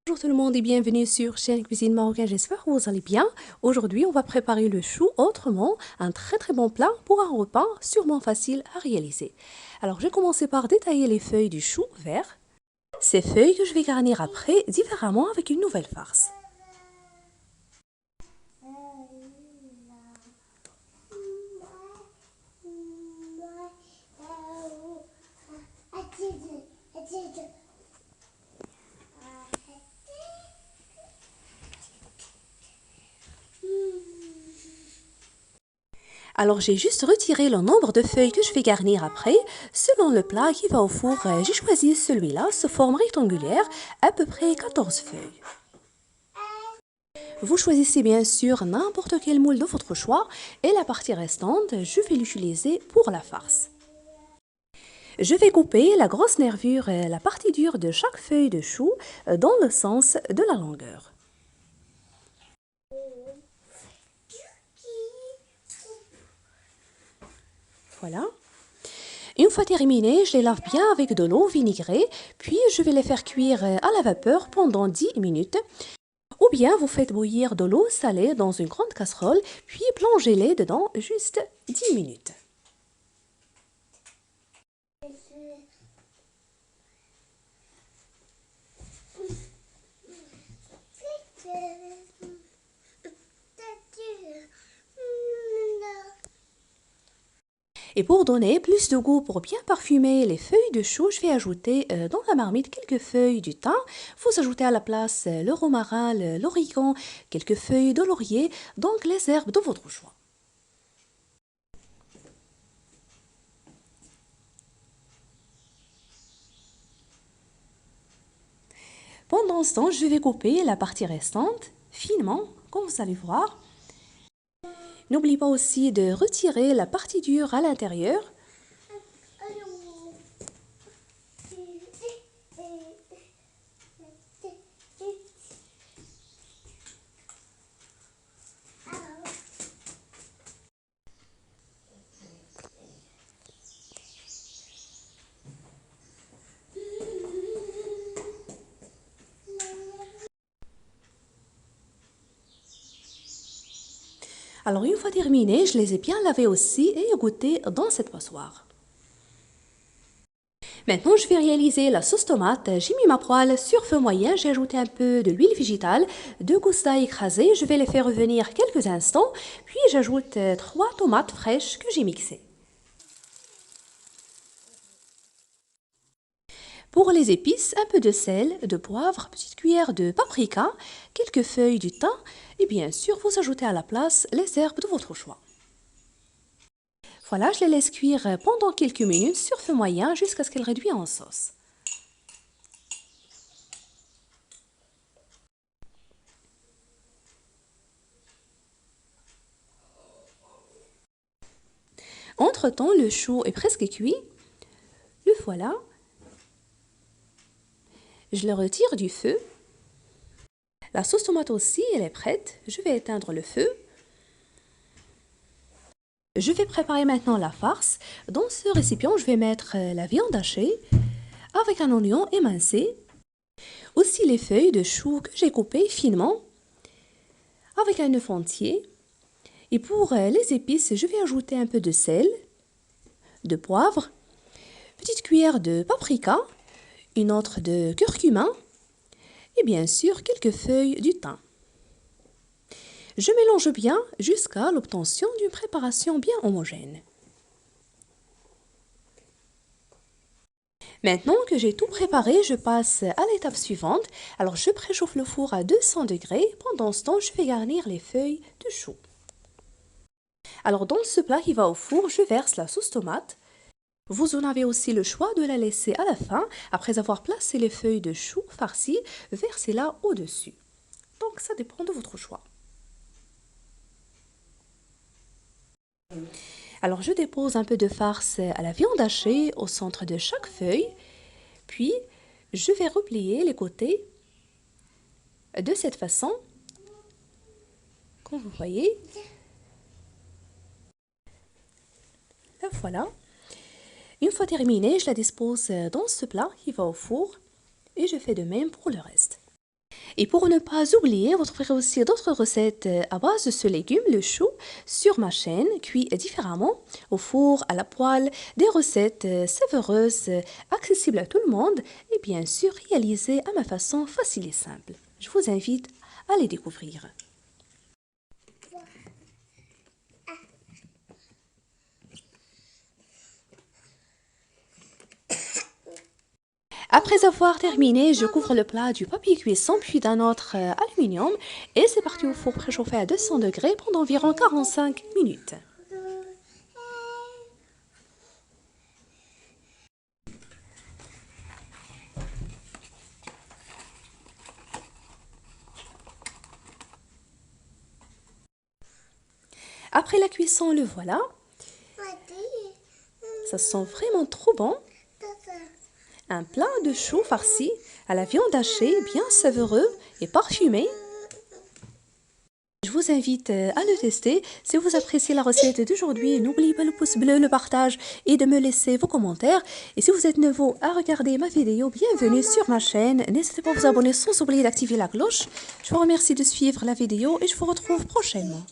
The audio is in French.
Bonjour tout le monde et bienvenue sur chaîne Cuisine Marocaine, j'espère que vous allez bien. Aujourd'hui, on va préparer le chou autrement, un très bon plat pour un repas sûrement facile à réaliser. Alors, je vais commencer par détailler les feuilles du chou vert. Ces feuilles que je vais garnir après différemment avec une nouvelle farce. Alors j'ai juste retiré le nombre de feuilles que je vais garnir après. Selon le plat qui va au four, j'ai choisi celui-là sous forme rectangulaire, à peu près 14 feuilles. Vous choisissez bien sûr n'importe quel moule de votre choix et la partie restante, je vais l'utiliser pour la farce. Je vais couper la grosse nervure et la partie dure de chaque feuille de chou dans le sens de la longueur. Voilà. Une fois terminé, je les lave bien avec de l'eau vinaigrée, puis je vais les faire cuire à la vapeur pendant 10 minutes. Ou bien vous faites bouillir de l'eau salée dans une grande casserole, puis plongez-les dedans juste 10 minutes. Et pour donner plus de goût, pour bien parfumer les feuilles de chou, je vais ajouter dans la marmite quelques feuilles du thym. Vous ajoutez à la place le romarin, l'origan, quelques feuilles de laurier, donc les herbes de votre choix. Pendant ce temps, je vais couper la partie restante finement, comme vous allez voir. N'oubliez pas aussi de retirer la partie dure à l'intérieur. Alors une fois terminé, je les ai bien lavés aussi et égouttées dans cette passoire. Maintenant, je vais réaliser la sauce tomate. J'ai mis ma poêle sur feu moyen, j'ai ajouté un peu de l'huile végétale, 2 gousses d'ail écrasées, je vais les faire revenir quelques instants, puis j'ajoute 3 tomates fraîches que j'ai mixées. Pour les épices, un peu de sel, de poivre, petite cuillère de paprika, quelques feuilles du thym et bien sûr, vous ajoutez à la place les herbes de votre choix. Voilà, je les laisse cuire pendant quelques minutes sur feu moyen jusqu'à ce qu'elles réduisent en sauce. Entre-temps, le chou est presque cuit. Le voilà. Je le retire du feu. La sauce tomate aussi, elle est prête. Je vais éteindre le feu. Je vais préparer maintenant la farce. Dans ce récipient, je vais mettre la viande hachée avec un oignon émincé. Aussi les feuilles de chou que j'ai coupées finement avec un œuf entier. Et pour les épices, je vais ajouter un peu de sel, de poivre, petite cuillère de paprika, une autre de curcuma et bien sûr quelques feuilles du thym. Je mélange bien jusqu'à l'obtention d'une préparation bien homogène. Maintenant que j'ai tout préparé, je passe à l'étape suivante. Alors je préchauffe le four à 200 degrés. Pendant ce temps, je vais garnir les feuilles de chou. Alors dans ce plat qui va au four, je verse la sauce tomate. Vous en avez aussi le choix de la laisser à la fin. Après avoir placé les feuilles de chou farcies, versez-la au-dessus. Donc ça dépend de votre choix. Alors je dépose un peu de farce à la viande hachée au centre de chaque feuille. Puis je vais replier les côtés de cette façon, comme vous voyez. Et voilà. Une fois terminée, je la dispose dans ce plat qui va au four et je fais de même pour le reste. Et pour ne pas oublier, vous trouverez aussi d'autres recettes à base de ce légume, le chou, sur ma chaîne, cuit différemment, au four, à la poêle, des recettes savoureuses, accessibles à tout le monde et bien sûr réalisées à ma façon facile et simple. Je vous invite à les découvrir. Après avoir terminé, je couvre le plat du papier cuisson puis d'un autre aluminium et c'est parti au four préchauffé à 200 degrés pendant environ 45 minutes. Après la cuisson, le voilà. Ça sent vraiment trop bon. Un plat de chou farci à la viande hachée, bien savoureux et parfumé. Je vous invite à le tester. Si vous appréciez la recette d'aujourd'hui, n'oubliez pas le pouce bleu, le partage et de me laisser vos commentaires. Et si vous êtes nouveau à regarder ma vidéo, bienvenue sur ma chaîne. N'hésitez pas à vous abonner sans oublier d'activer la cloche. Je vous remercie de suivre la vidéo et je vous retrouve prochainement.